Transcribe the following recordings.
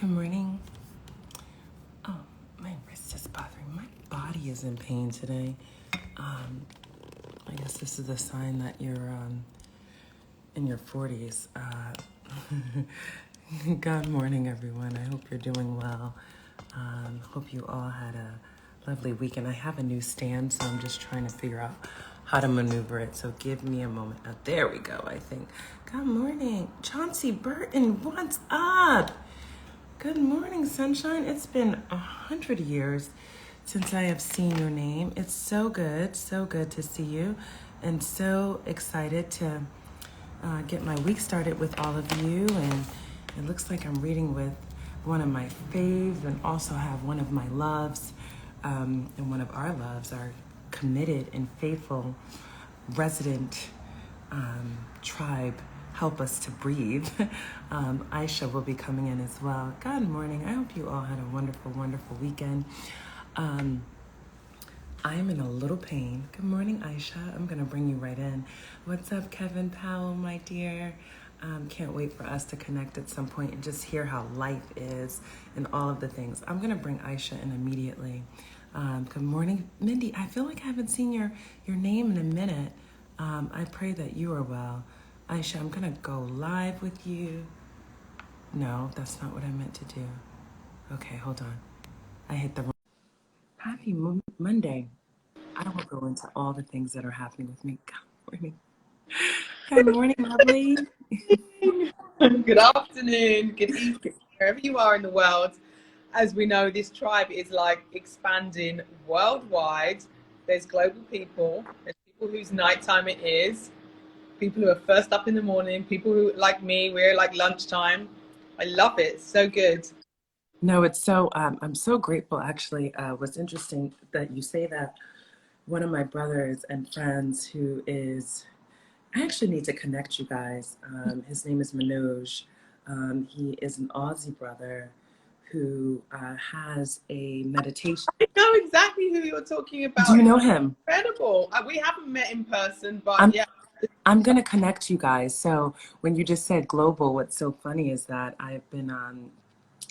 Good morning. Oh, my wrist is bothering. My body is in pain today. I guess this is a sign that you're in your 40s. Good morning, everyone. I hope you're doing well. Hope you all had a lovely weekend. I have a new stand, so I'm just trying to figure out how to maneuver it. So give me a moment. Oh, there we go, I think. Good morning. Chauncey Burton, what's up? Good morning, sunshine. It's been 100 years since I have seen your name. It's so good to see you, and so excited to get my week started with all of you. And it looks like I'm reading with one of my faves, and also have one of my loves, and one of our loves, our committed and faithful resident tribe. Help us to breathe. Aicha will be coming in as well. Good morning. I hope you all had a wonderful, wonderful weekend. I'm in a little pain. Good morning, Aicha. I'm going to bring you right in. What's up, Kevin Powell, my dear? Can't wait for us to connect at some point and just hear how life is and all of the things. I'm going to bring Aicha in immediately. Good morning, Mindy. I feel like I haven't seen your name in a minute. I pray that you are well. Aicha, I'm going to go live with you. No, that's not what I meant to do. Okay, hold on. I hit the wrong. Happy Monday. I will go into all the things that are happening with me. Good morning. Good morning, lovely. Good afternoon, good evening, wherever you are in the world. As we know, this tribe is like expanding worldwide. There's global people, there's people whose nighttime it is, people who are first up in the morning, people who, like me, we're like lunchtime. I love it. It's so good. No, it's so, I'm so grateful, actually. What's interesting that you say that. One of my brothers and friends who is, I actually need to connect you guys. His name is Manoj. He is an Aussie brother who has a meditation. I know exactly who you're talking about. Do you know him? Incredible. We haven't met in person, but yeah. I'm going to connect you guys. So when you just said global, what's so funny is that I've been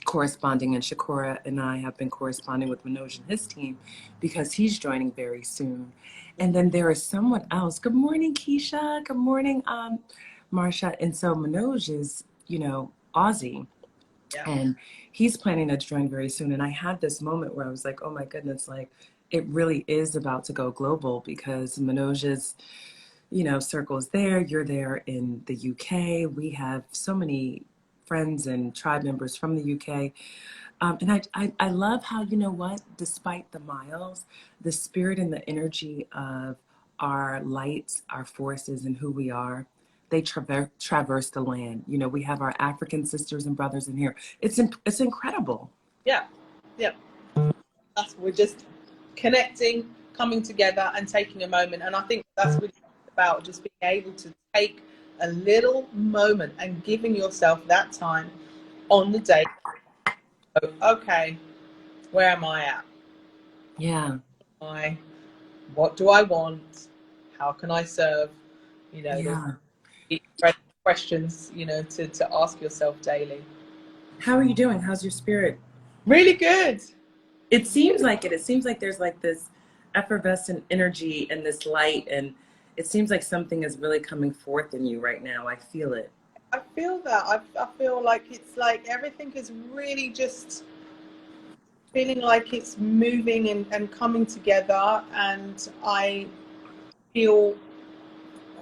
corresponding, and Shakura and I have been corresponding with Manoj and his team because he's joining very soon. And then there is someone else. Good morning, Keisha. Good morning, Marsha. And so Manoj is, Aussie. Yeah. And he's planning to join very soon. And I had this moment where I was like, oh my goodness, like it really is about to go global, because Manoj's, circles there. You're there in the UK. We have so many friends and tribe members from the UK. And I love how, despite the miles, the spirit and the energy of our lights, our forces, and who we are, they traverse the land. We have our African sisters and brothers in here. It's incredible. Yeah. We're just connecting, coming together, and taking a moment. And I think that's really about just being able to take a little moment and giving yourself that time on the day. Okay, where am I at? Yeah. What do I want? How can I serve? Yeah. Questions, to ask yourself daily. How are you doing? How's your spirit? Really good. It seems like it. It seems like there's like this effervescent energy and this light, and it seems like something is really coming forth in you right now. I feel it. I feel that. I feel like it's like everything is really just feeling like it's moving and coming together, and I feel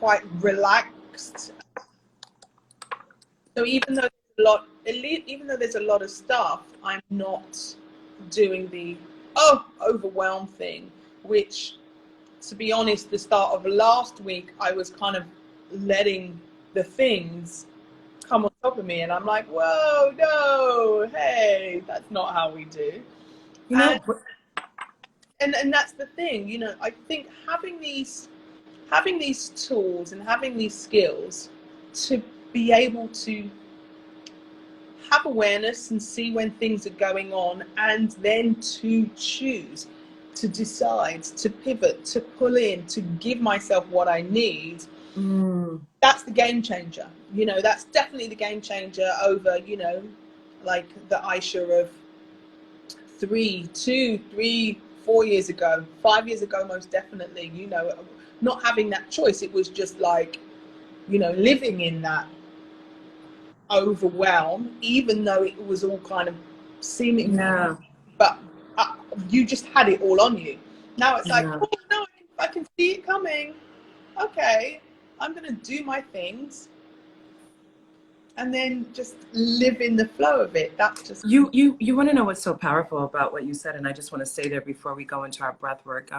quite relaxed. So even though there's a lot of stuff, I'm not doing the overwhelmed thing, which, to be honest, the start of last week, I was kind of letting the things come on top of me, and I'm like, whoa, no, hey, that's not how we do. And that's the thing, I think having these tools and having these skills to be able to have awareness and see when things are going on, and then to choose, to decide, to pivot, to pull in, to give myself what I need. That's the game changer. That's definitely the game changer over, like the Aicha of 4 years ago, 5 years ago, most definitely, you know, not having that choice. It was just like, you know, living in that overwhelm, even though it was all kind of seeming, Yeah. but you just had it all on you. Now it's like, Yeah. oh no, I can see it coming. Okay, I'm gonna do my things and then just live in the flow of it. That's just You want to know what's so powerful about what you said, and I just want to say there before we go into our breath work.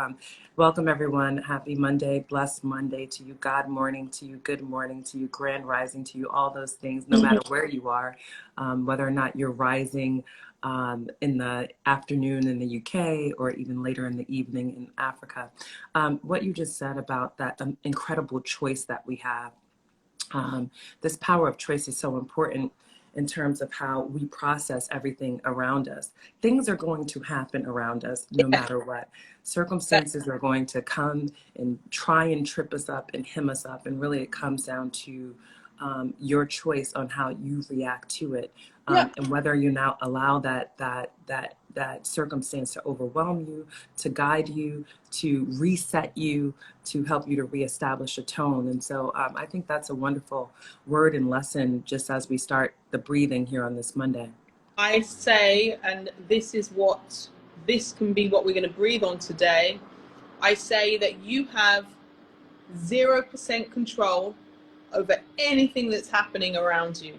Welcome everyone. Happy Monday, blessed Monday to you. God morning to you. Good morning to you. Grand rising to you. All those things, no matter where you are, whether or not you're rising in the afternoon in the UK or even later in the evening in Africa. What you just said about that incredible choice that we have. This power of choice is so important in terms of how we process everything around us. Things are going to happen around us no matter what. Circumstances are going to come and try and trip us up and hem us up. And really, it comes down to your choice on how you react to it, yeah. and whether you now allow that circumstance to overwhelm you, to guide you, to reset you, to help you to reestablish a tone. And so I think that's a wonderful word and lesson just as we start the breathing here on this Monday. I say, and this can be what we're going to breathe on today. I say that you have 0% control over anything that's happening around you,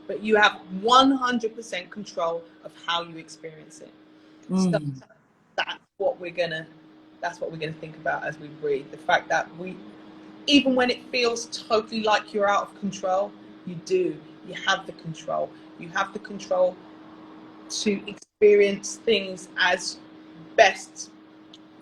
but you have 100% control of how you experience it. So Mm. that's what we're gonna think about as we breathe. The fact that even when it feels totally like you're out of control, you have the control. You have the control to experience things as best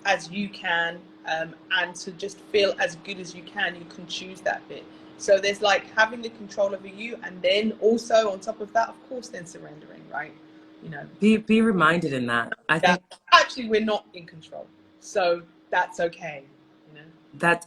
as you can, and to just feel as good as you can. You can choose that bit. So there's like having the control over you, and then also on top of that, of course, then surrendering, right? You know, Be reminded in that. I that think actually we're not in control, so that's okay. You know,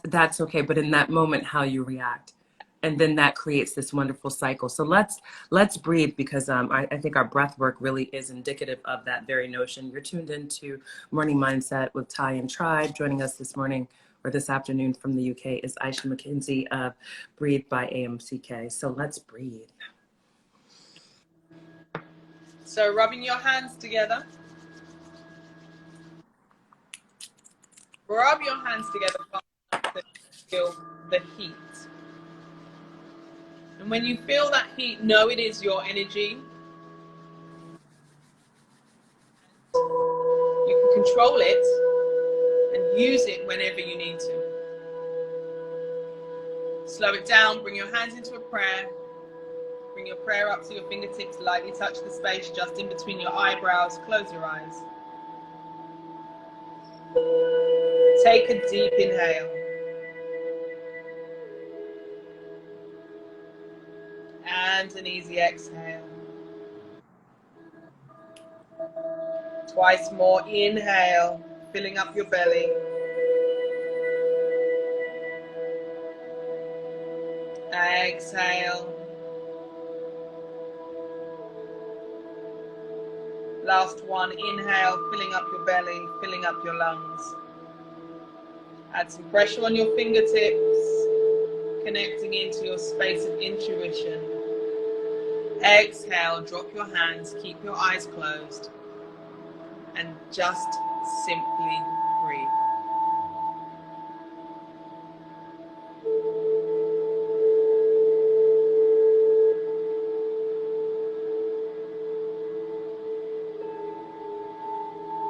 that's okay, but in that moment, how you react. And then that creates this wonderful cycle. So let's breathe, because I think our breath work really is indicative of that very notion. You're tuned into Morning Mindset with Ty and Tribe. Joining us this morning or this afternoon from the UK is Aicha Mckenzie of Breathe by AMCK. So let's breathe. so rubbing your hands together. Rub your hands together to feel the heat. And when you feel that heat, know it is your energy. You can control it and use it whenever you need to. Slow it down, bring your hands into a prayer. Bring your prayer up to your fingertips, lightly touch the space just in between your eyebrows. Close your eyes. Take a deep inhale. And an easy exhale. Twice more. Inhale, filling up your belly. Exhale. Last one. Inhale, filling up your belly, filling up your lungs. Add some pressure on your fingertips, connecting into your space of intuition. Exhale, drop your hands, keep your eyes closed, and just simply breathe.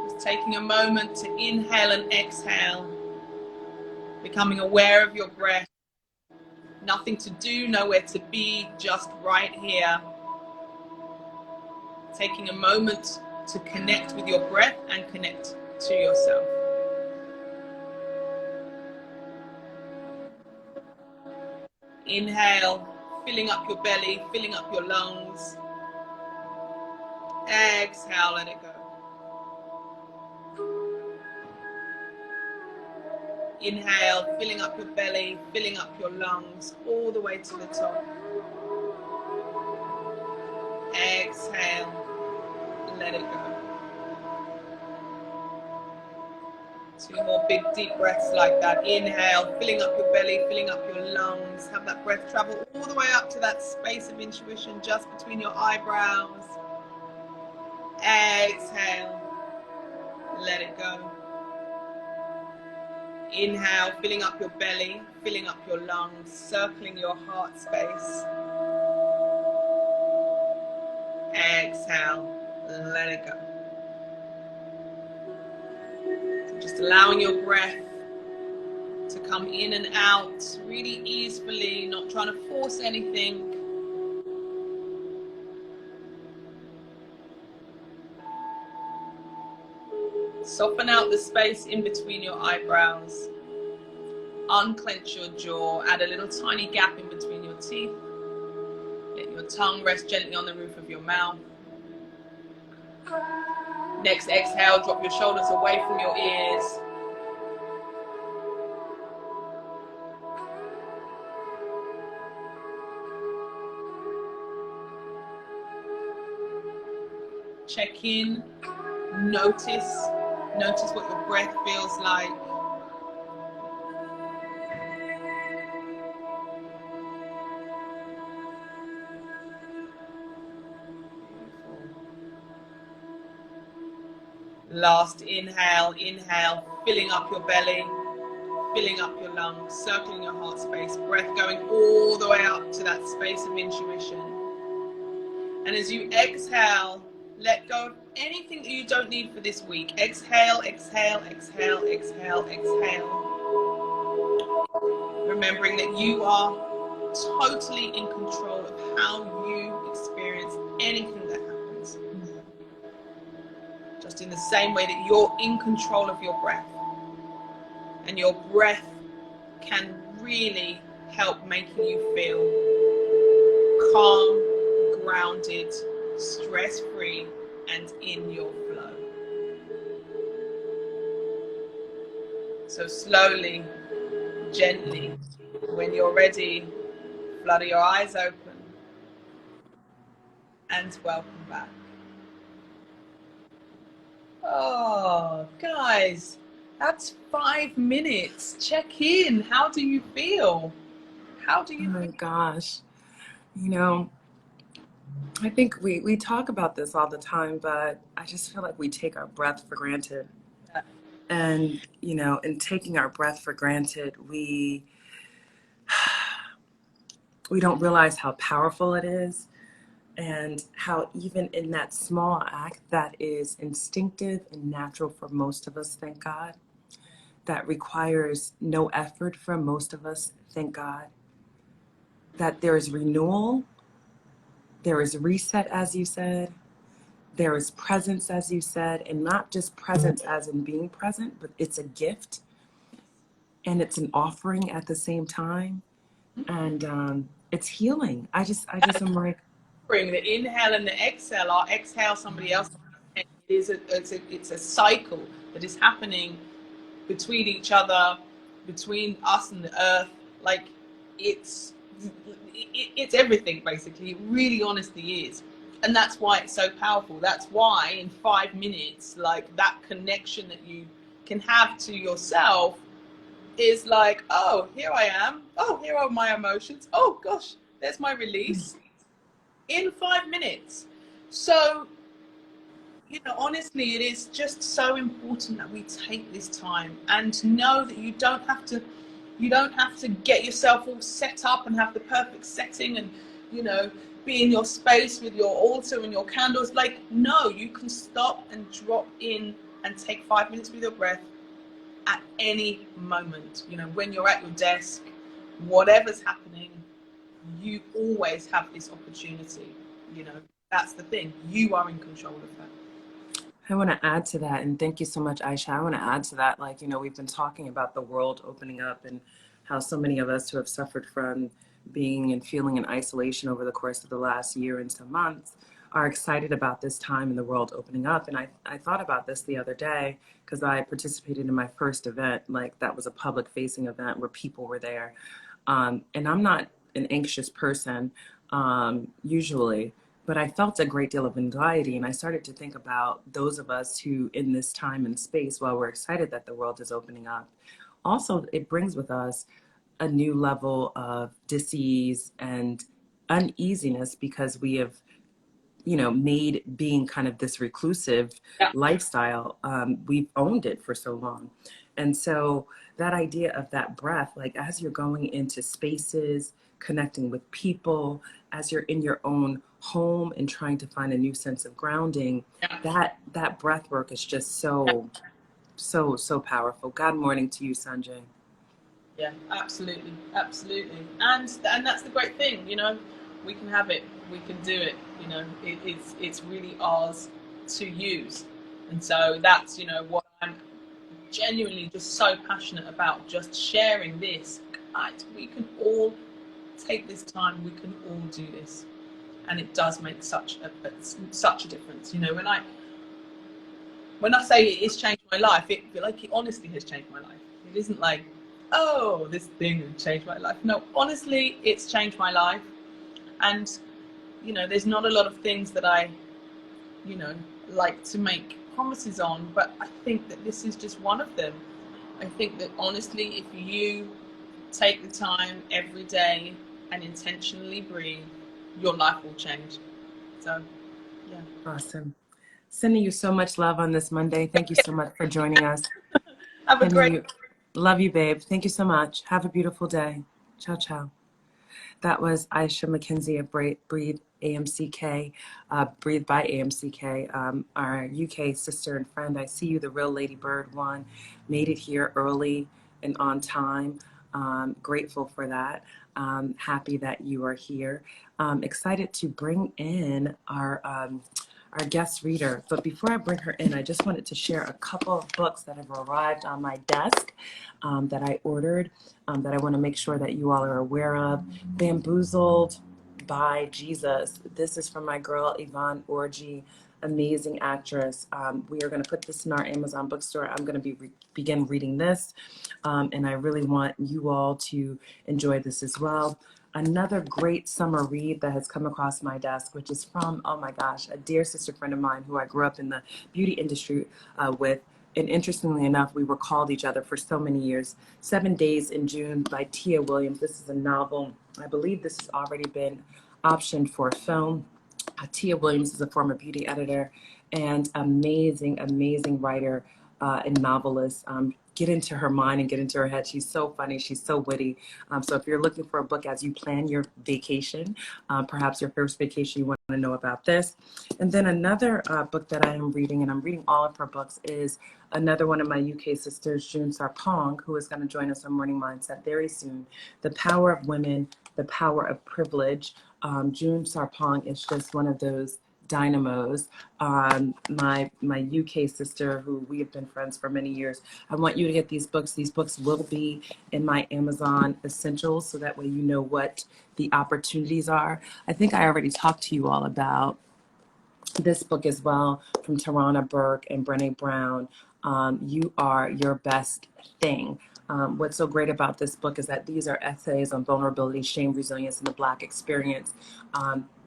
Just taking a moment to inhale and exhale, becoming aware of your breath. Nothing to do, nowhere to be, just right here. Taking a moment to connect with your breath and connect to yourself. Inhale, filling up your belly, filling up your lungs. Exhale, let it go. Inhale, filling up your belly, filling up your lungs, all the way to the top. Exhale. it go. 2 more big deep breaths like that. Inhale, filling up your belly, filling up your lungs. Have that breath travel all the way up to that space of intuition just between your eyebrows. Exhale, let it go. Inhale, filling up your belly, filling up your lungs, circling your heart space. Exhale, let it go. Just allowing your breath to come in and out really easily, not trying to force anything. Soften out the space in between your eyebrows. Unclench your jaw, add a little tiny gap in between your teeth. Let your tongue rest gently on the roof of your mouth. Next exhale, drop your shoulders away from your ears. Check in, notice what your breath feels like. Last inhale, filling up your belly, filling up your lungs, circling your heart space, breath going all the way up to that space of intuition. And as you exhale, let go of anything that you don't need for this week. Exhale, exhale, exhale, exhale, exhale. Remembering that you are totally in control of how you experience anything that happens. Just in the same way that you're in control of your breath. And your breath can really help making you feel calm, grounded, stress-free, and in your flow. So slowly, gently, when you're ready, flutter your eyes open and welcome back. Oh, guys, that's 5 minutes. Check in. How do you feel? How do you Oh my feel? gosh. You know, I think we talk about this all the time, but I just feel like we take our breath for granted. And, you know, in taking our breath for granted, we don't realize how powerful it is and how even in that small act that is instinctive and natural for most of us, thank God, that requires no effort from most of us, thank God, that there is renewal, there is reset, as you said, there is presence, as you said, and not just presence as in being present, but it's a gift and it's an offering at the same time. And it's healing. I just am like, The inhale and the exhale are exhale somebody else. It's a cycle that is happening between each other, between us and the earth. Like it's everything basically. It really honestly is. And that's why it's so powerful. That's why in 5 minutes, like that connection that you can have to yourself is like, oh, here I am. Oh, here are my emotions. Oh gosh, there's my release in 5 minutes. So, you know, honestly, it is just so important that we take this time and know that you don't have to get yourself all set up and have the perfect setting and, you know, be in your space with your altar and your candles. Like, no, you can stop and drop in and take 5 minutes with your breath at any moment. You know, when you're at your desk, whatever's happening, you always have this opportunity. You know, that's the thing. You are in control of that. I want to add to that, and thank you so much, Aisha. I want to add to that, like, you know, we've been talking about the world opening up and how so many of us who have suffered from being and feeling in isolation over the course of the last year and some months are excited about this time in the world opening up. And I thought about this the other day because I participated in my first event, like that was a public facing event where people were there. And I'm not an anxious person usually, but I felt a great deal of anxiety. And I started to think about those of us who, in this time and space, while we're excited that the world is opening up, also it brings with us a new level of dis-ease and uneasiness because we have, made being kind of this reclusive Yeah. lifestyle, we've owned it for so long. And so that idea of that breath, like as you're going into spaces, connecting with people, as you're in your own home and trying to find a new sense of grounding, Yeah. that breath work is just so powerful. God morning to you, Sanjay. Yeah, absolutely, absolutely, and that's the great thing, we can have it, we can do it, it's really ours to use, and so that's what I'm genuinely just so passionate about, just sharing this. We can all take this time, we can all do this, and it does make such a difference. When I say it's changed my life, it honestly has changed my life. It isn't like, oh, this thing has changed my life. No, honestly, it's changed my life. And, there's not a lot of things that I, like to make promises on, but I think that this is just one of them. I think that honestly, if you take the time every day and intentionally breathe, your life will change. So, yeah. Awesome. Sending you so much love on this Monday. Thank you so much for joining us. Have a Sending great you, love you, babe. Thank you so much. Have a beautiful day. Ciao, ciao. That was Aicha Mckenzie of Breathe AMCK, Breathe by AMCK, our UK sister and friend. I see you, the real Lady Bird one. Made it here early and on time. Grateful for that. Happy that you are here. Excited to bring in our guest reader. But before I bring her in, I just wanted to share a couple of books that have arrived on my desk that I ordered, that I want to make sure that you all are aware of. Bamboozled by Jesus. This is from my girl, Yvonne Orji, amazing actress. We are going to put this in our Amazon bookstore. I'm going to begin reading this, and I really want you all to enjoy this as well. Another great summer read that has come across my desk, which is from, oh my gosh, a dear sister friend of mine who I grew up in the beauty industry with. And interestingly enough, we recalled each other for so many years. 7 Days in June by Tia Williams. This is a novel. I believe this has already been optioned for film. Tia Williams is a former beauty editor and amazing writer and novelist. Get into her mind and get into her head. She's so funny. She's so witty. So if you're looking for a book as you plan your vacation, perhaps your first vacation, you want to know about this. And then another book that I am reading, and I'm reading all of her books, is another one of my UK sisters, June Sarpong, who is going to join us on Morning Mindset very soon. The Power of Women, the Power of Privilege. June Sarpong is just one of those dynamos. My UK sister, who we have been friends for many years. I want you to get these books. These books will be in my Amazon Essentials, so that way you know what the opportunities are. I think I already talked to you all about this book as well, from Tarana Burke and Brené Brown. You Are Your Best Thing. What's so great about this book is that these are essays on vulnerability, shame, resilience, and the Black experience.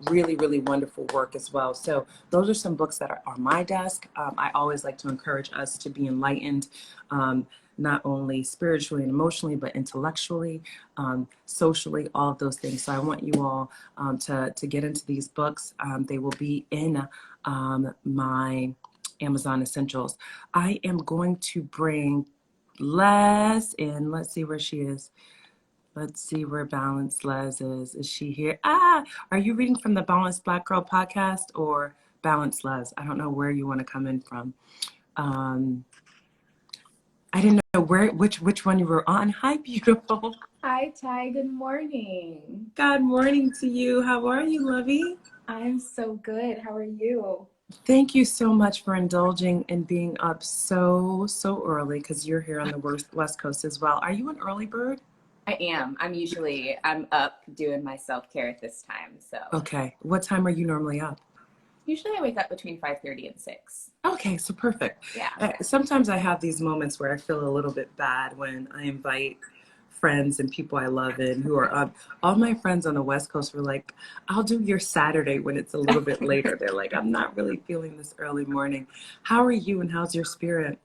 Really wonderful work as well. So those are some books that are on my desk. I always like to encourage us to be enlightened, not only spiritually and emotionally, but intellectually, socially, all of those things. So I want you all to get into these books. They will be in my Amazon Essentials. I am going to bring Les in. Let's see where she is. Let's see where Balanced Les is. Is she here? Are you reading from the Balanced Black Girl podcast or Balanced Les? I don't know where you want to come in from. I didn't know which one you were on. Hi, beautiful. Hi, Ty. Good morning. Good morning to you. How are you, lovey? I'm so good. How are you? Thank you so much for indulging and being up so early, because you're here on the West Coast as well. Are you an early bird? I am. I'm up doing my self-care at this time. So Okay. What time are you normally up? Usually I wake up between 5:30 and 6. Okay, so perfect. Yeah. Sometimes I have these moments where I feel a little bit bad when I invite friends and people I love and who are all my friends on the West Coast were like, I'll do your Saturday when it's a little bit later. They're like, I'm not really feeling this early morning. How are you and how's your spirit?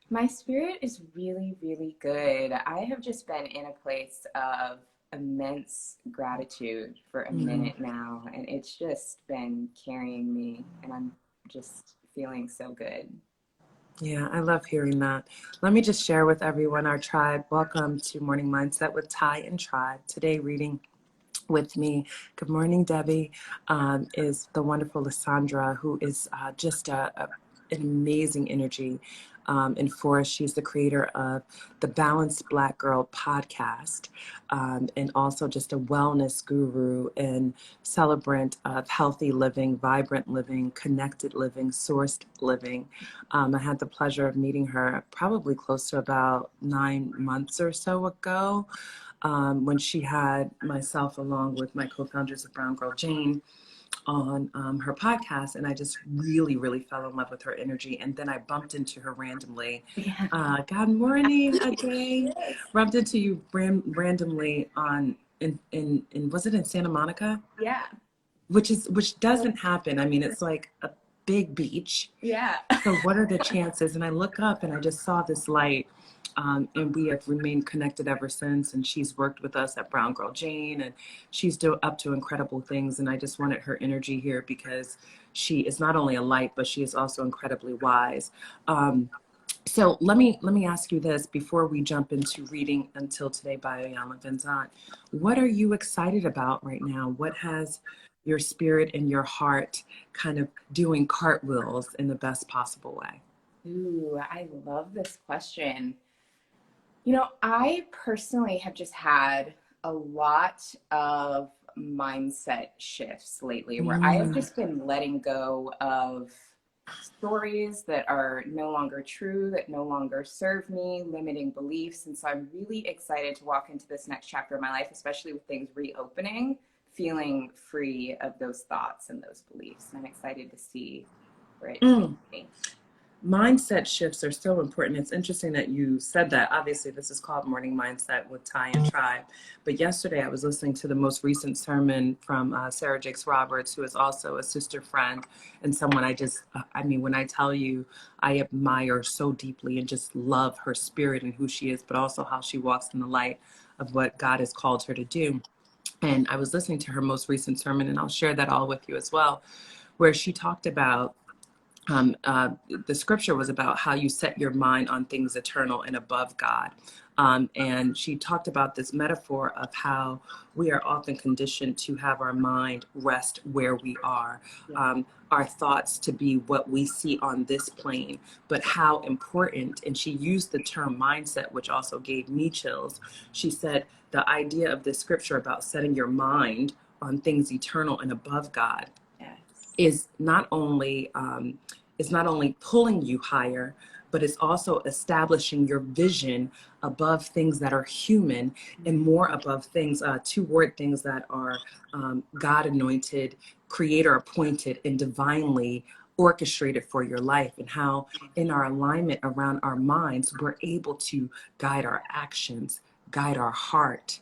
My spirit is really, really good. I have just been in a place of immense gratitude for a minute now, and it's just been carrying me, and I'm just feeling so good. Yeah, I love hearing that. Let me just share with everyone, our tribe. Welcome to Morning Mindset with Ty and Tribe. Today, reading with me, good morning, Debbie, is the wonderful Lysandra, who is just an amazing energy and force. She's the creator of the Balanced Black Girl podcast, and also just a wellness guru and celebrant of healthy living, vibrant living, connected living, sourced living. I had the pleasure of meeting her probably close to about 9 months or so ago. When she had myself along with my co-founders of Brown Girl Jane on her podcast, and I just really, really fell in love with her energy. And then I bumped into her randomly. Good morning, Ajay. Yes. Bumped into you randomly in was it in Santa Monica? Yeah. Which doesn't happen. I mean, it's like a big beach. Yeah. So what are the chances? And I look up and I just saw this light. And we have remained connected ever since. And she's worked with us at Brown Girl Jane, and she's up to incredible things. And I just wanted her energy here because she is not only a light, but she is also incredibly wise. So let me ask you this before we jump into reading Until Today by Ayala Vincent. What are you excited about right now? What has your spirit and your heart kind of doing cartwheels in the best possible way? Ooh, I love this question. You know, I personally have just had a lot of mindset shifts lately where I have just been letting go of stories that are no longer true, that no longer serve me, limiting beliefs. And so I'm really excited to walk into this next chapter of my life, especially with things reopening, feeling free of those thoughts and those beliefs. And I'm excited to see where it takes me. Mindset shifts are so important. It's interesting that you said that. Obviously, this is called Morning Mindset with Ty and Tribe. But yesterday, I was listening to the most recent sermon from Sarah Jakes Roberts, who is also a sister friend and someone I mean, when I tell you, I admire so deeply and just love her spirit and who she is, but also how she walks in the light of what God has called her to do. And I was listening to her most recent sermon, and I'll share that all with you as well, where she talked about the scripture was about how you set your mind on things eternal and above God. And she talked about this metaphor of how we are often conditioned to have our mind rest where we are, our thoughts to be what we see on this plane, but how important, and she used the term mindset, which also gave me chills. She said the idea of the scripture about setting your mind on things eternal and above God is not only pulling you higher, but it's also establishing your vision above things that are human and more above things, toward things that are God anointed, creator appointed, and divinely orchestrated for your life, and how in our alignment around our minds, we're able to guide our actions, guide our heart,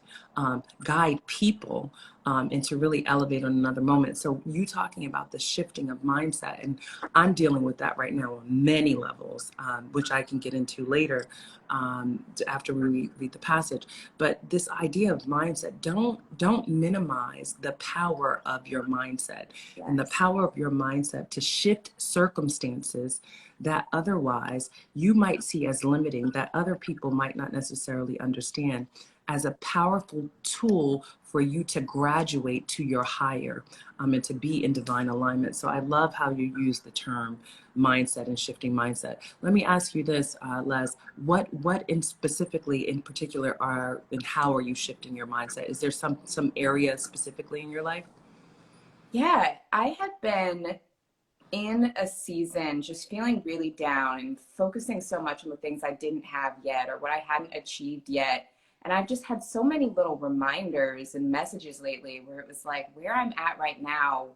guide people, and to really elevate on another moment. So you talking about the shifting of mindset, and I'm dealing with that right now on many levels, which I can get into later after we read the passage. But this idea of mindset, don't minimize the power of your mindset and the power of your mindset to shift circumstances that otherwise you might see as limiting, that other people might not necessarily understand, as a powerful tool for you to graduate to your higher and to be in divine alignment. So I love how you use the term mindset and shifting mindset. Let me ask you this, Les, what specifically in particular and how are you shifting your mindset? Is there some area specifically in your life? Yeah, I had been in a season just feeling really down and focusing so much on the things I didn't have yet or what I hadn't achieved yet. And I've just had so many little reminders and messages lately where it was like, where I'm at right now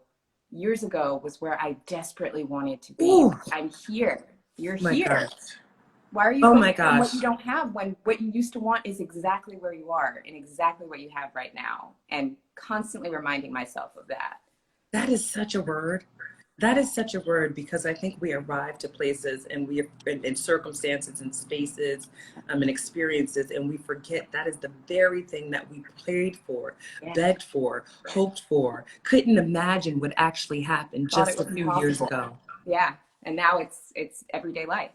years ago was where I desperately wanted to be. Ooh. I'm here. You're My here. God. Why are you Oh my focused on what gosh. you don't have when what you used to want is exactly where you are and exactly what you have right now? And constantly reminding myself of that. That is such a word. That is such a word because I think we arrive to places and we in circumstances and spaces and experiences, and we forget that is the very thing that we prayed for, Yeah. begged for, hoped for, couldn't imagine would actually happen Thought it just a was few years impossible. ago. Yeah. And now it's everyday life.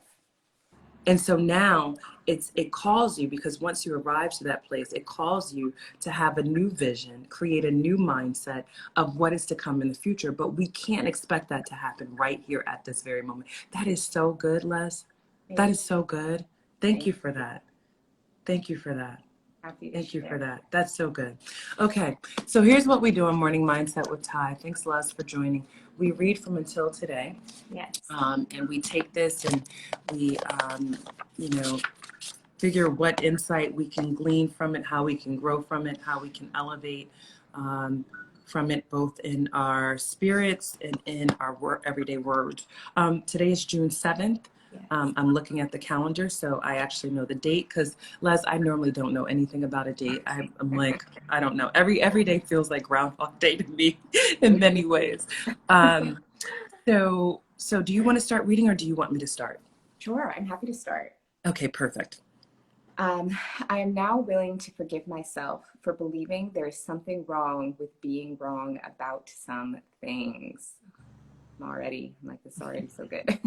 And so now it calls you, because once you arrive to that place, it calls you to have a new vision, create a new mindset of what is to come in the future. But we can't expect that to happen right here at this very moment. That is so good, Les. That is so good. Thank you for that. Thank you for that. Happy to Thank you for share. that. That's so good. Okay, so here's what we do on Morning Mindset with Ty. Thanks, Les, for joining. We read from Until Today. Yes. And we take this and we, you know, figure what insight we can glean from it, how we can grow from it, how we can elevate from it, both in our spirits and in our everyday words. Today is June 7th. Yes. I'm looking at the calendar, so I actually know the date, because Les, I normally don't know anything about a date. I'm like, I don't know. Every day feels like Groundhog Day to me in many ways. So do you want to start reading or do you want me to start? Sure, I'm happy to start. Okay, perfect. I am now willing to forgive myself for believing there is something wrong with being wrong about some things. I'm like, this is already so good.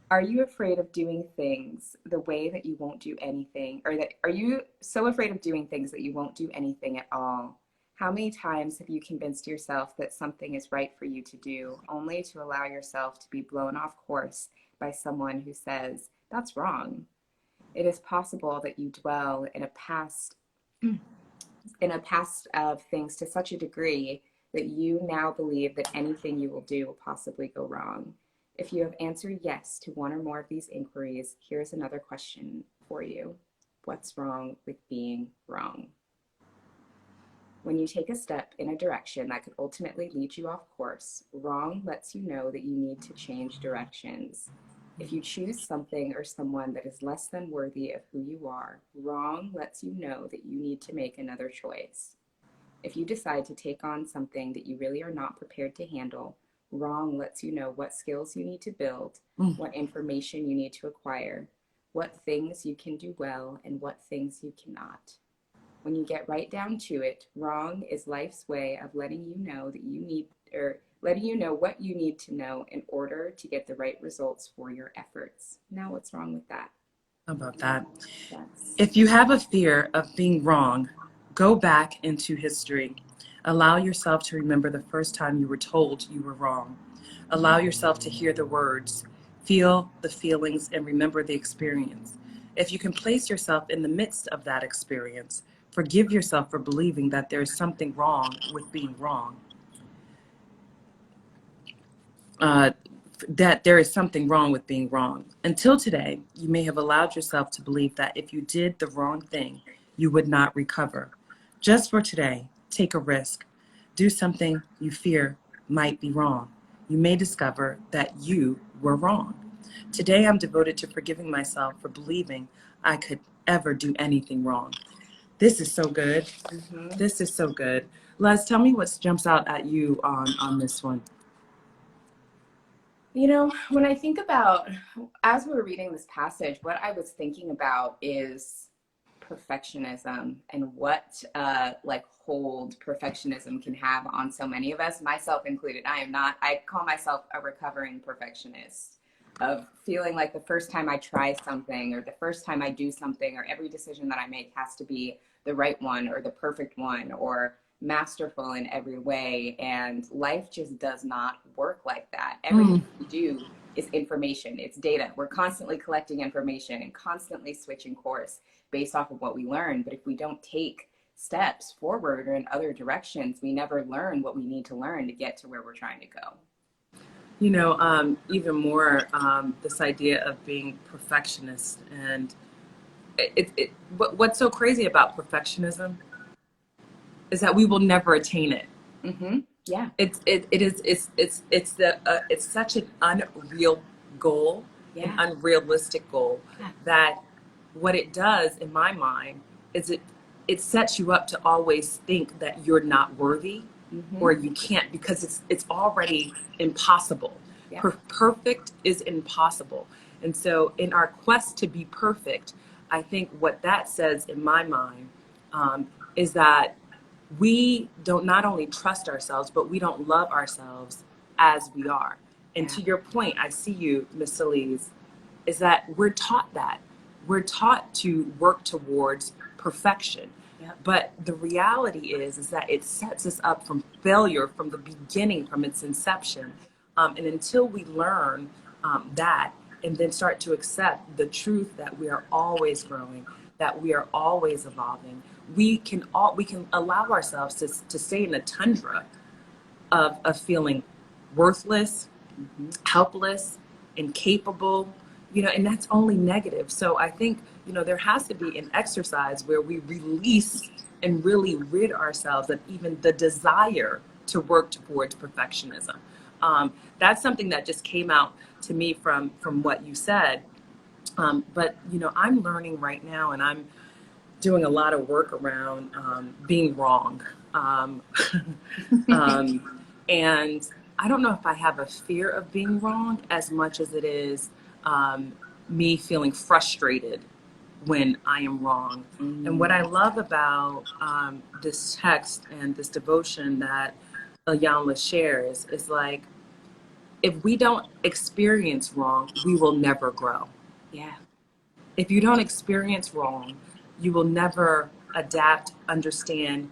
Are you afraid of doing things the way that you won't do anything? Are you so afraid of doing things that you won't do anything at all? How many times have you convinced yourself that something is right for you to do, only to allow yourself to be blown off course by someone who says, that's wrong? It is possible that you dwell in a past of things to such a degree that you now believe that anything you will do will possibly go wrong. If you have answered yes to one or more of these inquiries, here's another question for you. What's wrong with being wrong? When you take a step in a direction that could ultimately lead you off course, wrong lets you know that you need to change directions. If you choose something or someone that is less than worthy of who you are, wrong lets you know that you need to make another choice. If you decide to take on something that you really are not prepared to handle, wrong lets you know what skills you need to build, what information you need to acquire, what things you can do well, and what things you cannot. When you get right down to it, wrong is life's way of letting you know that you need, or letting you know what you need to know in order to get the right results for your efforts. Now, what's wrong with that? How about that? That's... If you have a fear of being wrong, go back into history. Allow yourself to remember the first time you were told you were wrong. Allow yourself to hear the words, feel the feelings, and remember the experience. If you can place yourself in the midst of that experience, forgive yourself for believing that there is something wrong with being wrong. That there is something wrong with being wrong. Until today, you may have allowed yourself to believe that if you did the wrong thing, you would not recover. Just for today, take a risk. Do something you fear might be wrong. You may discover that you were wrong. Today, I'm devoted to forgiving myself for believing I could ever do anything wrong. This is so good. This is so good. Les, tell me what jumps out at you on this one. You know, when I think about, as we were reading this passage, what I was thinking about is perfectionism and what hold perfectionism can have on so many of us, myself included. I call myself a recovering perfectionist, of feeling like the first time I try something or the first time I do something or every decision that I make has to be the right one or the perfect one or masterful in every way, and life just does not work like that. Everything we do is information, it's data. We're constantly collecting information and constantly switching course based off of what we learn. But if we don't take steps forward or in other directions, we never learn what we need to learn to get to where we're trying to go. You know, even more, this idea of being perfectionist, and what's so crazy about perfectionism is that we will never attain it. Yeah. It's such an unreal goal an unrealistic goal, that what it does in my mind is it sets you up to always think that you're not worthy or you can't, because it's already impossible. Perfect is impossible. And so in our quest to be perfect, I think what that says in my mind is that we don't not only trust ourselves, but we don't love ourselves as we are. And to your point, I see you, Miss Celise, is that we're taught that. We're taught to work towards perfection. But the reality is that it sets us up from failure from the beginning, from its inception. And until we learn that, and then start to accept the truth that we are always growing, that we are always evolving, we can allow ourselves to stay in a tundra of feeling worthless, helpless, incapable, and that's only negative. So I think, there has to be an exercise where we release and really rid ourselves of even the desire to work towards perfectionism. That's something that just came out to me from what you said. But, I'm learning right now, and I'm doing a lot of work around being wrong. And I don't know if I have a fear of being wrong as much as it is me feeling frustrated when I am wrong. And what I love about this text and this devotion that Ayanla shares is like, if we don't experience wrong, we will never grow. If you don't experience wrong, you will never adapt, understand,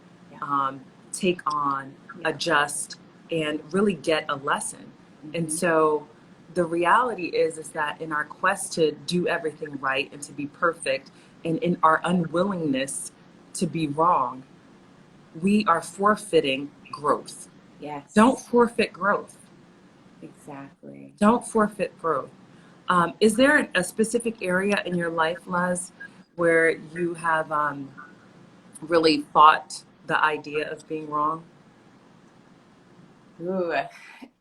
take on, adjust, and really get a lesson. And so the reality is that in our quest to do everything right and to be perfect, and in our unwillingness to be wrong, we are forfeiting growth. Don't forfeit growth. Exactly. Don't forfeit growth. Is there a specific area in your life, Les, where you have really fought the idea of being wrong? Ooh,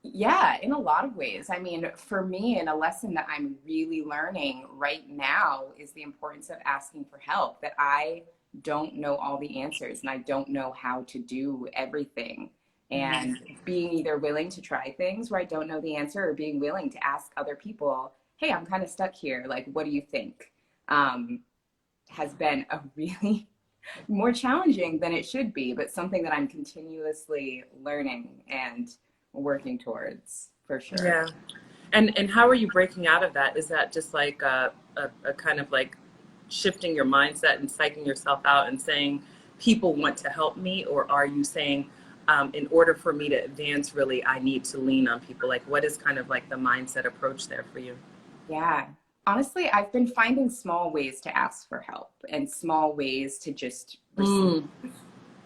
yeah, in a lot of ways. I mean, for me, and a lesson that I'm really learning right now is the importance of asking for help, that I don't know all the answers and I don't know how to do everything. And being either willing to try things where I don't know the answer, or being willing to ask other people, hey, I'm kind of stuck here. Like, what do you think? Has been a really more challenging than it should be, but something that I'm continuously learning and working towards, for sure. Yeah. And how are you breaking out of that? Is that just like a kind of like shifting your mindset and psyching yourself out and saying, people want to help me? Or are you saying, in order for me to advance, really, I need to lean on people? Like, what is kind of like the mindset approach there for you? Yeah. Honestly, I've been finding small ways to ask for help and small ways to just receive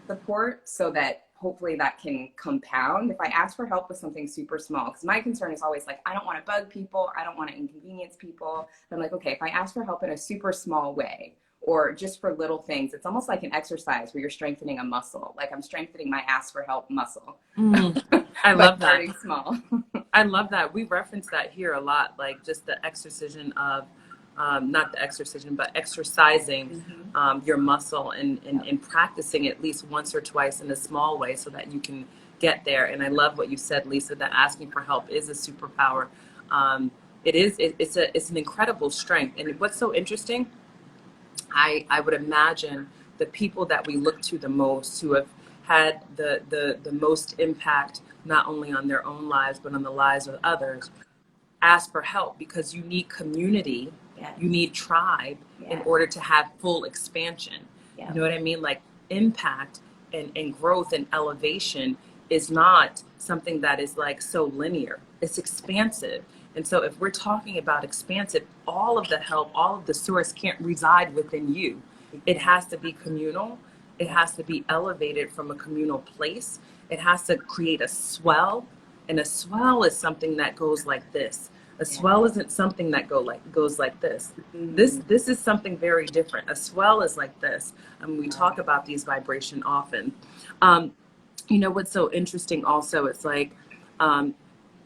support, so that hopefully that can compound. If I ask for help with something super small, because my concern is always like, I don't want to bug people, I don't want to inconvenience people. I'm like, okay, if I ask for help in a super small way, or just for little things, it's almost like an exercise where you're strengthening a muscle. Like, I'm strengthening my ask for help muscle. I love that. Starting small. I love that. We reference that here a lot, like just the exercision of, not the exercision, but exercising your muscle and practicing at least once or twice in a small way so that you can get there. And I love what you said, Lisa, that asking for help is a superpower. It's an incredible strength. And what's so interesting, I would imagine the people that we look to the most, who have had the most impact, not only on their own lives, but on the lives of others, ask for help, because you need community, you need tribe in order to have full expansion. You know what I mean? Like, impact and growth and elevation is not something that is like so linear. It's expansive. And so if we're talking about expansive, all of the help, all of the source can't reside within you. It has to be communal. It has to be elevated from a communal place. It has to create a swell. And a swell is something that goes like this. A swell isn't something that goes like this. This is something very different. A swell is like this. And we talk about these vibration often. You know what's so interesting also? It's like,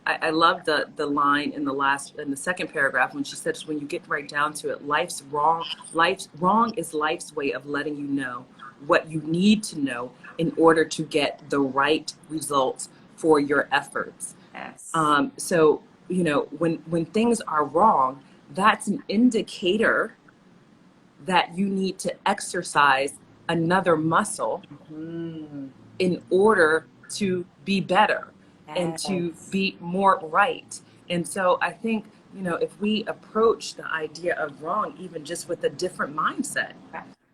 I love the line in the second paragraph when she says, when you get right down to it, life's wrong is life's way of letting you know what you need to know in order to get the right results for your efforts. Yes. So, you know, when things are wrong, that's an indicator that you need to exercise another muscle in order to be better and to be more right. And so I think, you know, if we approach the idea of wrong, even just with a different mindset,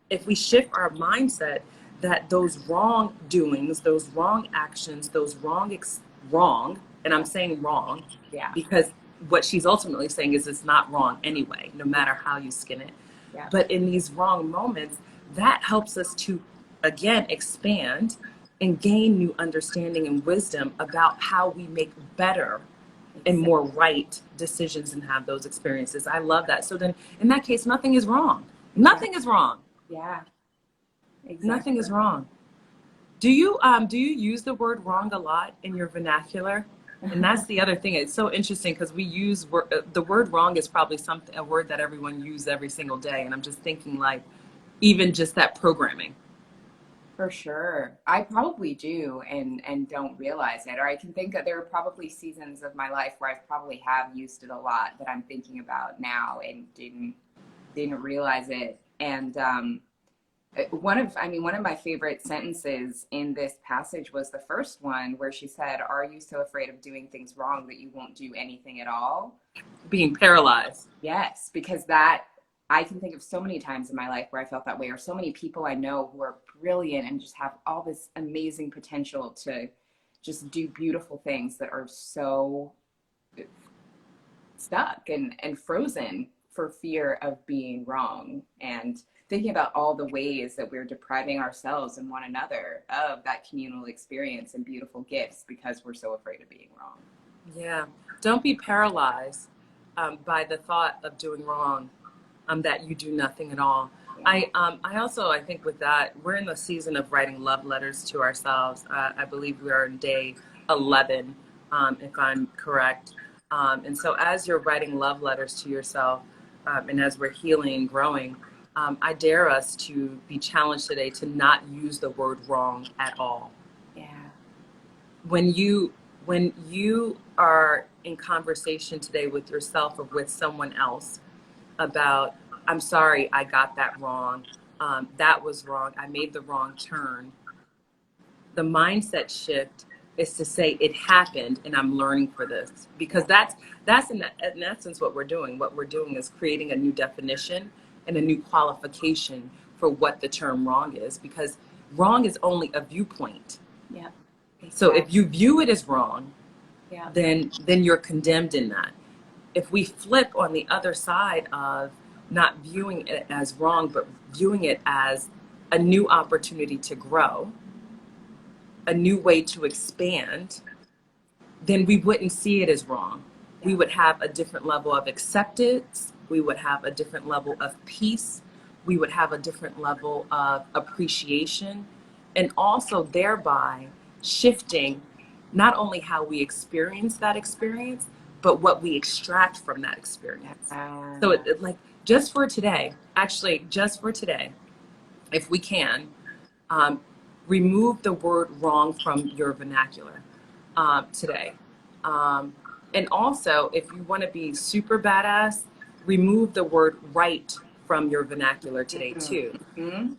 if we shift our mindset that those wrong doings, those wrong actions, those wrong, and I'm saying wrong, because what she's ultimately saying is it's not wrong anyway, no matter how you skin it. But in these wrong moments, that helps us to, again, expand and gain new understanding and wisdom about how we make better and more right decisions and have those experiences. I love that. So then in that case, nothing is wrong. Nothing is wrong. Yeah. Exactly. Nothing is wrong. Do you use the word wrong a lot in your vernacular? And that's the other thing. It's so interesting because we use the word wrong is probably a word that everyone uses every single day. And I'm just thinking, like, even just that programming. For sure. I probably do and don't realize it. Or I can think that there are probably seasons of my life where I probably have used it a lot that I'm thinking about now and didn't realize it. And one of my favorite sentences in this passage was the first one where she said, "Are you so afraid of doing things wrong that you won't do anything at all?" Being paralyzed. Yes, because that, I can think of so many times in my life where I felt that way, or so many people I know who are brilliant and just have all this amazing potential to just do beautiful things that are so stuck and frozen for fear of being wrong, and thinking about all the ways that we're depriving ourselves and one another of that communal experience and beautiful gifts because we're so afraid of being wrong. Yeah. Don't be paralyzed by the thought of doing wrong, that you do nothing at all. Yeah. I think with that, we're in the season of writing love letters to ourselves. I believe we are in day 11, if I'm correct. And so as you're writing love letters to yourself, and as we're healing and growing, I dare us to be challenged today to not use the word wrong at all. Yeah. When you are in conversation today with yourself or with someone else about, I'm sorry, I got that wrong. That was wrong. I made the wrong turn. The mindset shift is to say it happened and I'm learning for this, because that's in essence what we're doing. What we're doing is creating a new definition and a new qualification for what the term wrong is, because wrong is only a viewpoint. Yeah. Exactly. So if you view it as wrong, yeah, then you're condemned in that. If we flip on the other side of not viewing it as wrong, but viewing it as a new opportunity to grow, a new way to expand, then we wouldn't see it as wrong. We would have a different level of acceptance. We would have a different level of peace. We would have a different level of appreciation, and also thereby shifting not only how we experience that experience, but what we extract from that experience. So it, like, just for today, if we can, remove the word wrong from your vernacular today. And also, if you want to be super badass, remove the word right from your vernacular today too. Mm-hmm.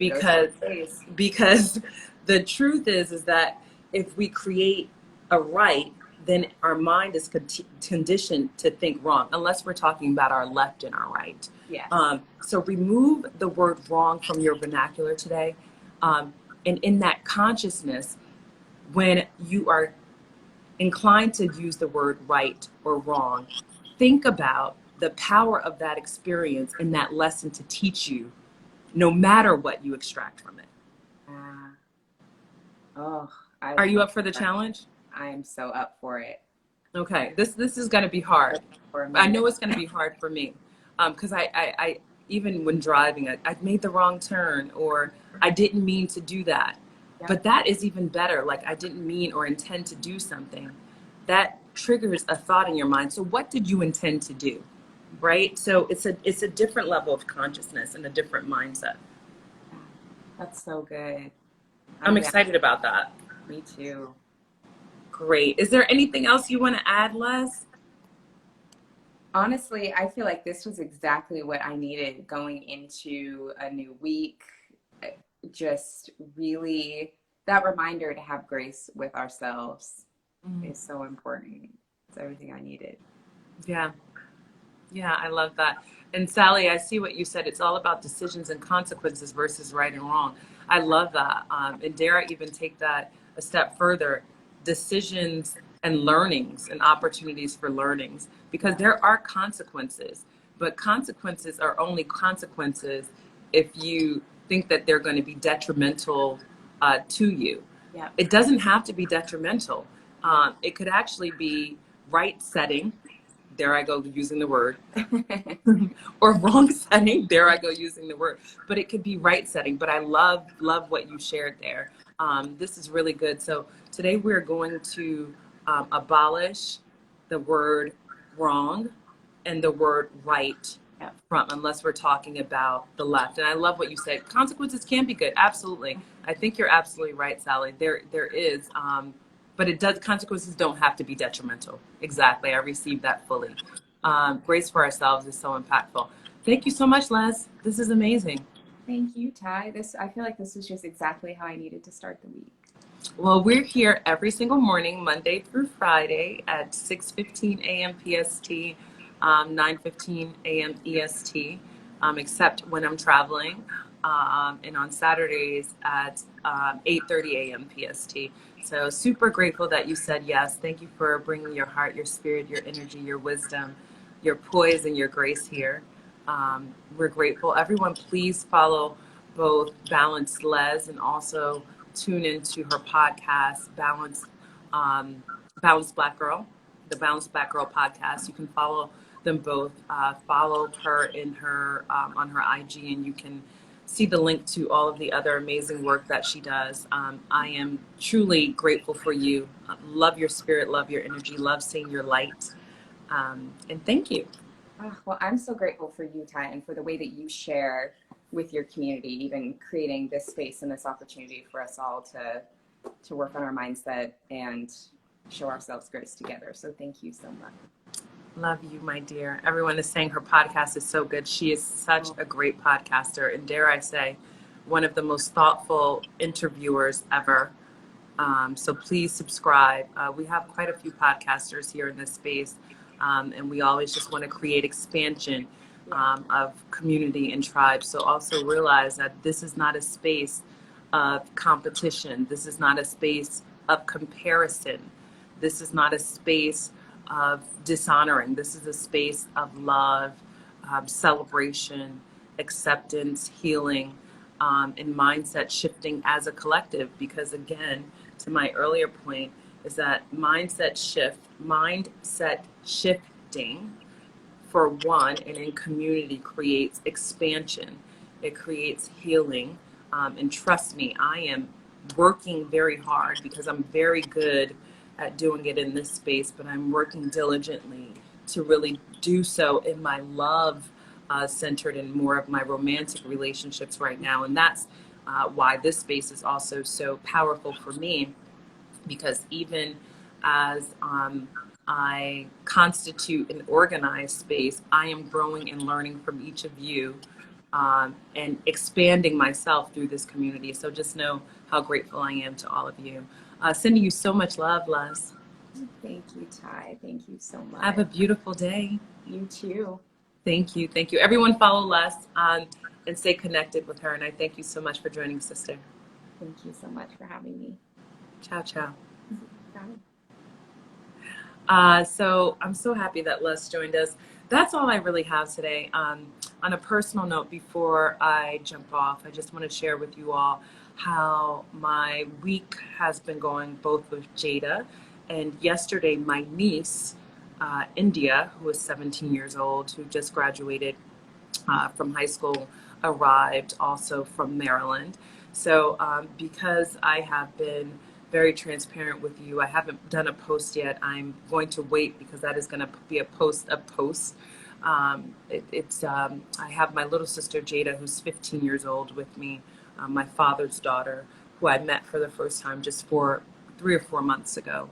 Because the truth is that if we create a right, then our mind is conditioned to think wrong, unless we're talking about our left and our right. Yes. So remove the word wrong from your vernacular today. And in that consciousness, when you are inclined to use the word right or wrong, think about the power of that experience and that lesson to teach you, no matter what you extract from it. Are you up for the challenge? I am so up for it. Okay, this is going to be hard. I know it's going to be hard for me, because I even when driving, I made the wrong turn, or I didn't mean to do that. Yeah. But that is even better. Like, I didn't mean or intend to do something. that triggers a thought in your mind. So what did you intend to do? Right? So it's a different level of consciousness and a different mindset. That's so good. I'm excited about that. Me too. Great. Is there anything else you want to add, Les? Honestly, I feel like this was exactly what I needed going into a new week. Just really, that reminder to have grace with ourselves is so important. It's everything I needed. Yeah. Yeah, I love that. And Sally, I see what you said. It's all about decisions and consequences versus right and wrong. I love that. And dare I even take that a step further, decisions and learnings and opportunities for learnings, because there are consequences, but consequences are only consequences if you think that they're going to be detrimental to you. Yeah. It doesn't have to be detrimental. It could actually be right setting. There I go using the word, or wrong setting. There I go using the word, but it could be right setting. But I love what you shared there. This is really good. So today we're going to abolish the word wrong and the word right from, unless we're talking about the left. And I love what you said. Consequences can be good. Absolutely. I think you're absolutely right, Sally. There is. But it does, consequences don't have to be detrimental. Exactly. I received that fully. Grace for ourselves is so impactful. Thank you so much, Les. This is amazing. Thank you, Ty. I feel like this is just exactly how I needed to start the week. Well, we're here every single morning, Monday through Friday at 6:15 a.m. PST, 9:15 a.m. EST, except when I'm traveling, and on Saturdays at 8:30 a.m. PST. So super grateful that you said yes. Thank you for bringing your heart, your spirit, your energy, your wisdom, your poise, and your grace here. We're grateful. Everyone, please follow both Balanced Les and also tune into her podcast, Balanced Black Girl, the Balanced Black Girl podcast. You can follow them both. Follow her in her on her IG, and you can see the link to all of the other amazing work that she does. I am truly grateful for you. Love your spirit, love your energy, love seeing your light, and thank you. Well, I'm so grateful for you, Ty, and for the way that you share with your community, even creating this space and this opportunity for us all to work on our mindset and show ourselves grace together. So thank you so much. Love you, my dear. Everyone is saying her podcast is so good. She is such a great podcaster, and dare I say, one of the most thoughtful interviewers ever. So please subscribe. We have quite a few podcasters here in this space, and we always just want to create expansion of community and tribe. So also realize that this is not a space of competition. This is not a space of comparison. This is not a space of dishonoring. This is a space of love, celebration, acceptance, healing, and mindset shifting as a collective. Because again, to my earlier point, is that mindset shifting for one and in community creates expansion. It creates healing. And trust me, I am working very hard because I'm very good at doing it in this space, but I'm working diligently to really do so in my love centered and more of my romantic relationships right now. And that's why this space is also so powerful for me, because even as I constitute an organized space, I am growing and learning from each of you and expanding myself through this community. So just know how grateful I am to all of you. Sending you so much love, Les. Thank you, Ty. Thank you so much. Have a beautiful day. You too. Thank you. Thank you. Everyone follow Les and stay connected with her. And I thank you so much for joining, sister. Thank you so much for having me. Ciao, ciao. Bye. So I'm so happy that Les joined us. That's all I really have today. On a personal note, before I jump off, I just want to share with you all how my week has been going, both with Jada and yesterday my niece, India, who is 17 years old, who just graduated from high school, arrived also from Maryland. So because I have been very transparent with you. I haven't done a post yet. I'm going to wait because that is going to be a post. I have my little sister Jada, who's 15 years old, with me, my father's daughter, who I met for the first time just 3 or 4 months ago.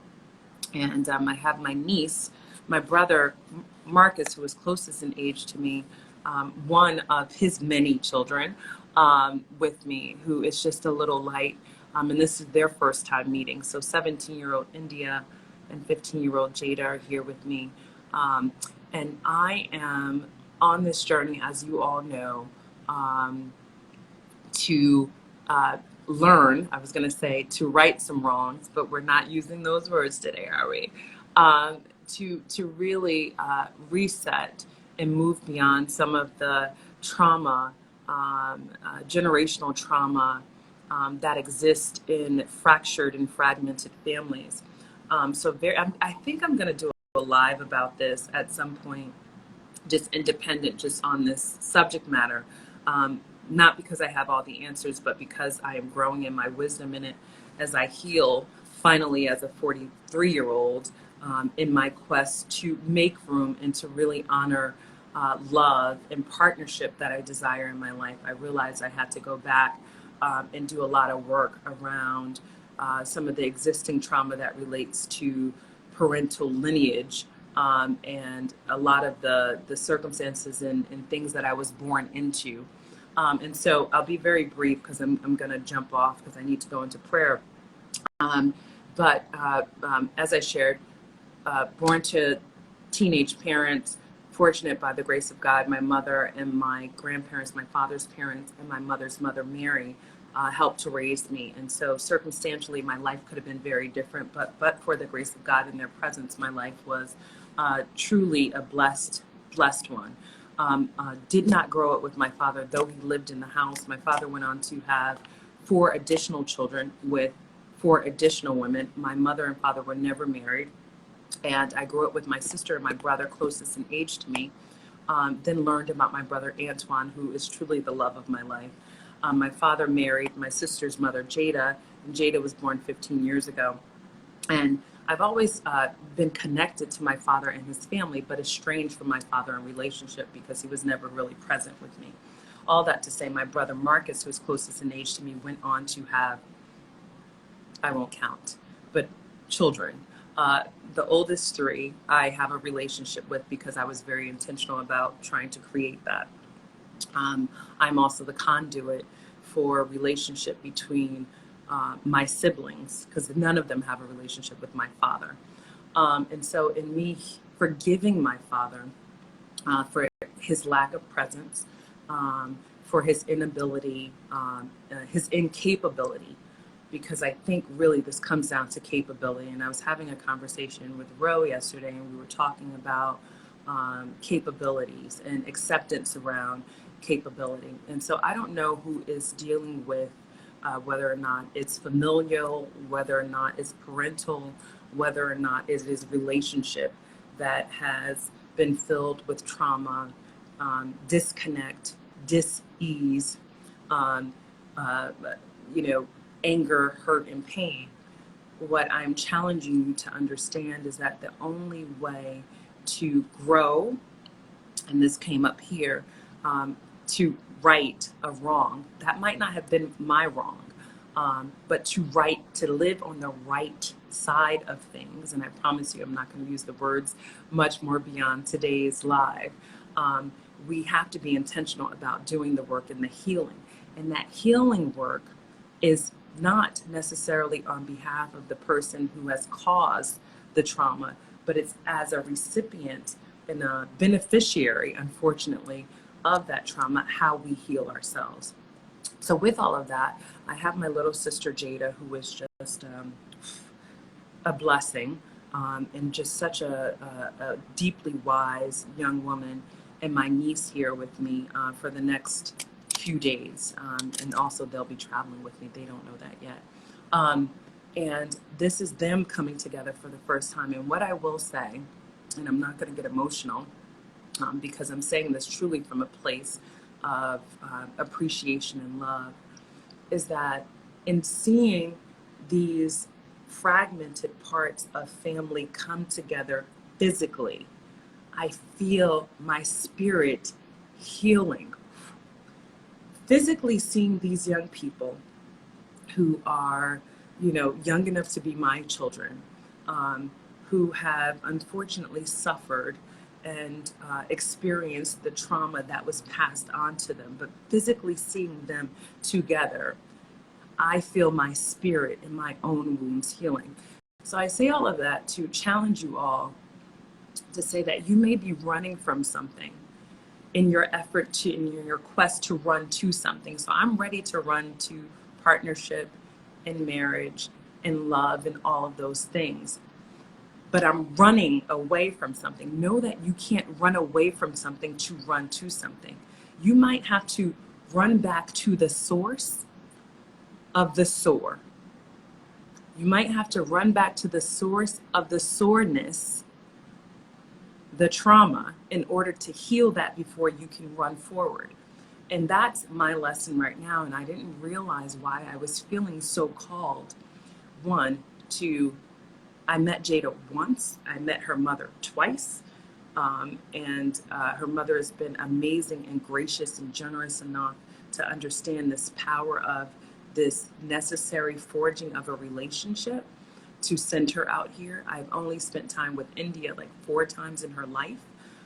And I have my niece, my brother Marcus, who is closest in age to me, one of his many children, with me, who is just a little light. And this is their first time meeting. So 17-year-old India and 15-year-old Jada are here with me. And I am on this journey, as you all know, to learn, I was going to say to right some wrongs, but we're not using those words today, are we? To really reset and move beyond some of the trauma, generational trauma that exists in fractured and fragmented families. I think I'm going to do a live about this at some point, just independent, just on this subject matter. Not because I have all the answers, but because I am growing in my wisdom in it as I heal, finally, as a 43-year-old, in my quest to make room and to really honor love and partnership that I desire in my life. I realized I had to go back and do a lot of work around some of the existing trauma that relates to parental lineage, and a lot of the circumstances and things that I was born into. And so I'll be very brief because I'm going to jump off because I need to go into prayer. But as I shared, born to teenage parents, fortunate by the grace of God, my mother and my grandparents, my father's parents, and my mother's mother, Mary, helped to raise me. And so circumstantially, my life could have been very different, but for the grace of God and their presence, my life was truly a blessed one. Did not grow up with my father, though he lived in the house. My father went on to have 4 additional children with 4 additional women. My mother and father were never married. And I grew up with my sister and my brother, closest in age to me. Then learned about my brother Antoine, who is truly the love of my life. My father married my sister's mother, Jada, and Jada was born 15 years ago. And I've always been connected to my father and his family, but estranged from my father in relationship because he was never really present with me. All that to say, my brother Marcus, who is closest in age to me, went on to have, I won't count, but children. The oldest 3 I have a relationship with because I was very intentional about trying to create that. I'm also the conduit for relationship between my siblings, because none of them have a relationship with my father. And so in me forgiving my father for his lack of presence, for his inability, his incapability, because I think really this comes down to capability. And I was having a conversation with Ro yesterday, and we were talking about capabilities and acceptance around capability. And so I don't know who is dealing with whether or not it's familial, whether or not it's parental, whether or not it is relationship that has been filled with trauma, disconnect, dis-ease, anger, hurt, and pain. What I'm challenging you to understand is that the only way to grow, and this came up here, to right a wrong, that might not have been my wrong, but to live on the right side of things, and I promise you I'm not going to use the words much more beyond today's live. We have to be intentional about doing the work and the healing, and that healing work is not necessarily on behalf of the person who has caused the trauma, but it's as a recipient and a beneficiary, unfortunately, of that trauma, how we heal ourselves. So with all of that, I have my little sister Jada, who is just a blessing, and just such a deeply wise young woman, and my niece here with me for the next few days, and also they'll be traveling with me. They don't know that yet. And this is them coming together for the first time. And what I will say, and I'm not going to get emotional, because I'm saying this truly from a place of appreciation and love, is that in seeing these fragmented parts of family come together physically, I feel my spirit healing. Physically seeing these young people who are, young enough to be my children, who have unfortunately suffered and experienced the trauma that was passed on to them, but physically seeing them together, I feel my spirit and my own wounds healing. So I say all of that to challenge you all to say that you may be running from something in your effort to, in your quest to run to something. So I'm ready to run to partnership and marriage and love and all of those things. But I'm running away from something. Know that you can't run away from something to run to something. You might have to run back to the source of the sore. You might have to run back to the source of the soreness, the trauma, in order to heal that before you can run forward. And that's my lesson right now. And I didn't realize why I was feeling so called. One, I met Jada once. I met her mother twice. And her mother has been amazing and gracious and generous enough to understand this power of this necessary forging of a relationship to send her out here. I've only spent time with India like 4 times in her life.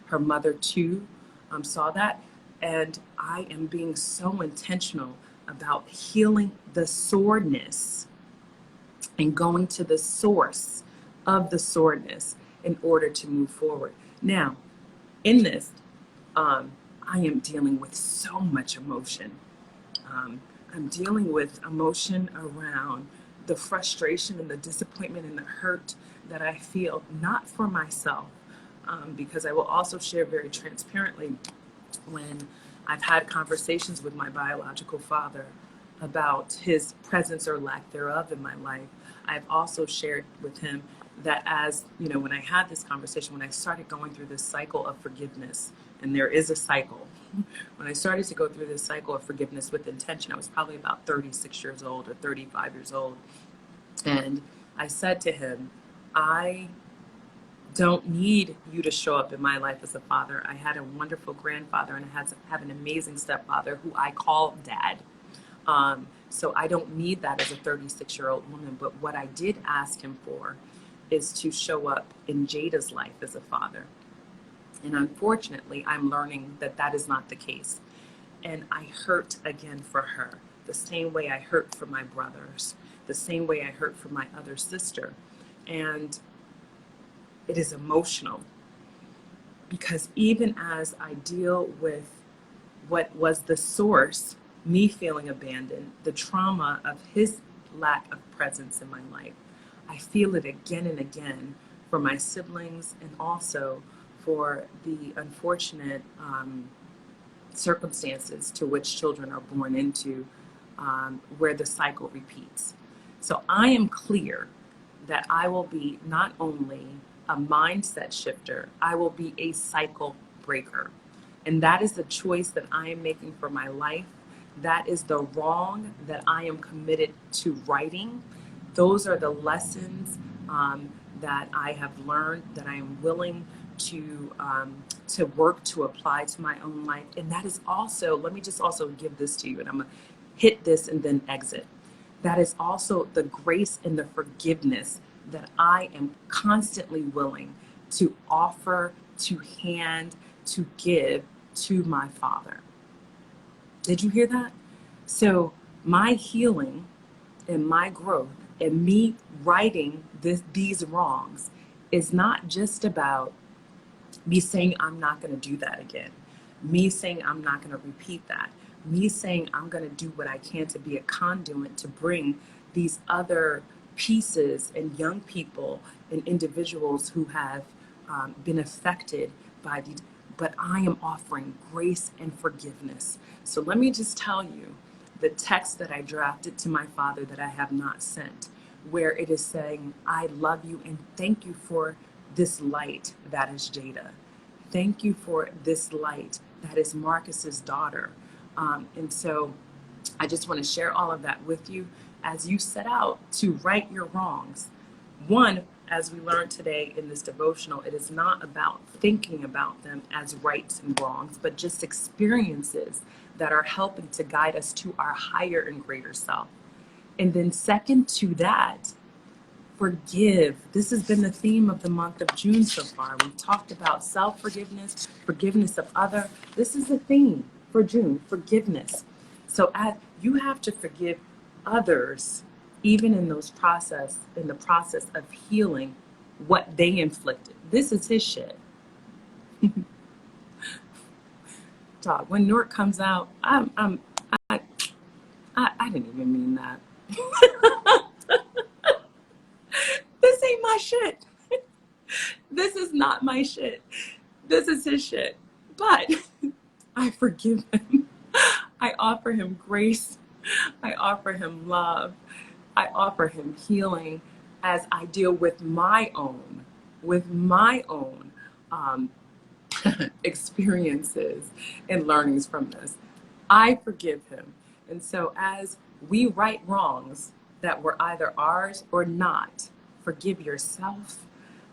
Her mother too saw that. And I am being so intentional about healing the soreness and going to the source of the soreness in order to move forward. Now, in this, I am dealing with so much emotion. I'm dealing with emotion around the frustration and the disappointment and the hurt that I feel, not for myself, because I will also share very transparently when I've had conversations with my biological father about his presence or lack thereof in my life. I've also shared with him that as, when I had this conversation, when I started going through this cycle of forgiveness, and there is a cycle, when I started to go through this cycle of forgiveness with intention, I was probably about 36 years old or 35 years old. And I said to him, I don't need you to show up in my life as a father. I had a wonderful grandfather and I have an amazing stepfather who I call dad. So I don't need that as a 36-year-old woman. But what I did ask him for is to show up in Jada's life as a father. And unfortunately, I'm learning that that is not the case. And I hurt again for her, the same way I hurt for my brothers, the same way I hurt for my other sister. And it is emotional because even as I deal with what was the source, me feeling abandoned, the trauma of his lack of presence in my life, I feel it again and again for my siblings and also for the unfortunate circumstances to which children are born into, where the cycle repeats. So I am clear that I will be not only a mindset shifter, I will be a cycle breaker. And that is the choice that I am making for my life. That is the wrong that I am committed to righting. Those are the lessons that I have learned, that I am willing to work to apply to my own life. And that is also, let me just also give this to you, and I'm gonna hit this and then exit. That is also the grace and the forgiveness that I am constantly willing to offer, to hand, to give to my Father. Did you hear that? So my healing and my growth and me righting these wrongs is not just about me saying I'm not going to do that again, me saying I'm not going to repeat that, me saying I'm going to do what I can to be a conduit to bring these other pieces and young people and individuals who have been affected by these, but I am offering grace and forgiveness. So let me just tell you the text that I drafted to my Father that I have not sent, where it is saying, I love you and thank you for this light that is Jada. Thank you for this light that is Marcus's daughter. And so I just want to share all of that with you. as you set out to right your wrongs. One, as we learned today in this devotional, it is not about thinking about them as rights and wrongs, but just experiences that are helping to guide us to our higher and greater self. And then second to that, forgive. This has been the theme of the month of June so far. We've talked about self-forgiveness, forgiveness of other. This is the theme for June, forgiveness. So as you have to forgive others, even in the process of healing what they inflicted. This is his shit. Dog, when Nort comes out, I didn't even mean that. This ain't my shit. This is not my shit. This is his shit. But I forgive him. I offer him grace. I offer him love. I offer him healing as I deal with my own experiences and learnings from this. I forgive him. And so as we right wrongs that were either ours or not, forgive yourself,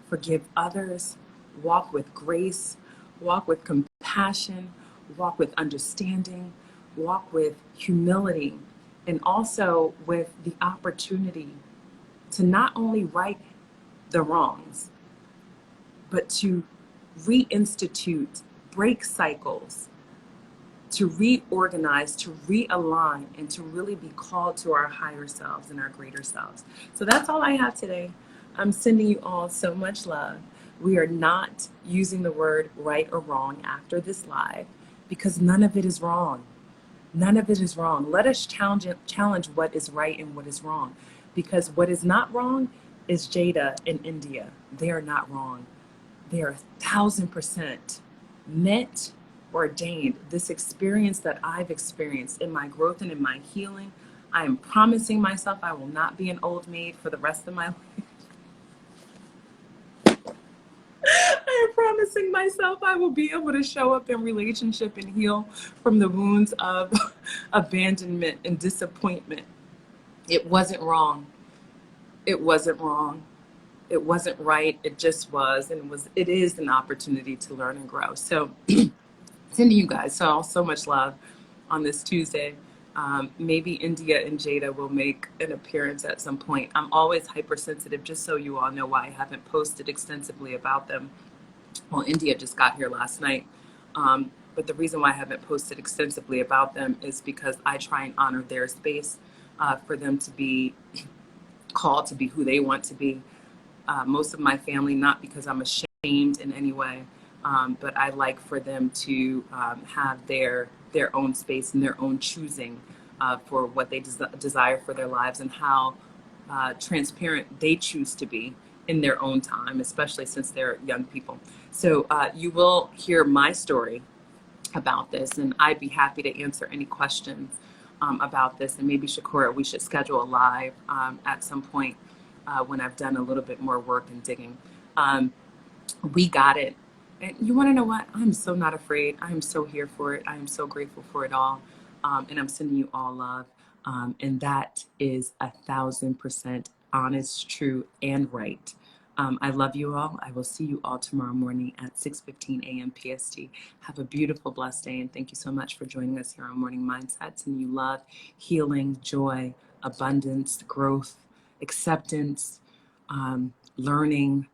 forgive others, walk with grace, walk with compassion, walk with understanding, walk with humility, and also with the opportunity to not only right the wrongs, but to reinstitute, break cycles, to reorganize, to realign, and to really be called to our higher selves and our greater selves. So that's all I have today. I'm sending you all so much love. We are not using the word right or wrong after this live because none of it is wrong. None of it is wrong. Let us challenge what is right and what is wrong, because what is not wrong is Jada and India. They are not wrong. They are 1,000% meant, ordained. This experience that I've experienced in my growth and in my healing, I am promising myself I will not be an old maid for the rest of my life. I am promising myself I will be able to show up in relationship and heal from the wounds of abandonment and disappointment. It wasn't wrong. It wasn't wrong. It wasn't right. It just was. And it is an opportunity to learn and grow. So sending you guys so much love on this Tuesday. Maybe India and Jada will make an appearance at some point. I'm always hypersensitive, just so you all know why I haven't posted extensively about them. Well, India just got here last night. But the reason why I haven't posted extensively about them is because I try and honor their space for them to be called to be who they want to be. Most of my family, not because I'm ashamed in any way, but I like for them to have their own space and their own choosing for what they desire for their lives and how transparent they choose to be in their own time, especially since they're young people. So you will hear my story about this, and I'd be happy to answer any questions about this. And maybe, Shakura, we should schedule a live at some point when I've done a little bit more work and digging. We got it. And you want to know what? I'm so not afraid. I am so here for it. I am so grateful for it all. And I'm sending you all love. And that is 1,000% honest, true, and right. I love you all. I will see you all tomorrow morning at 6:15 a.m. PST. Have a beautiful, blessed day. And thank you so much for joining us here on Morning Mindset. Sending you love, healing, joy, abundance, growth, acceptance, learning.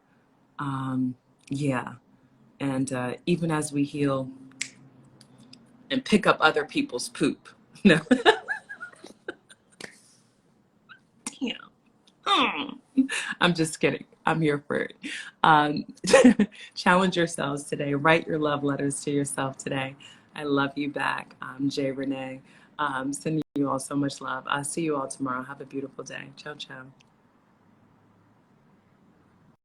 And even as we heal and pick up other people's poop. No. Damn. I'm just kidding. I'm here for it. Challenge yourselves today. Write your love letters to yourself today. I love you back. I'm Jay Renee. Sending you all so much love. I'll see you all tomorrow. Have a beautiful day. Ciao, ciao.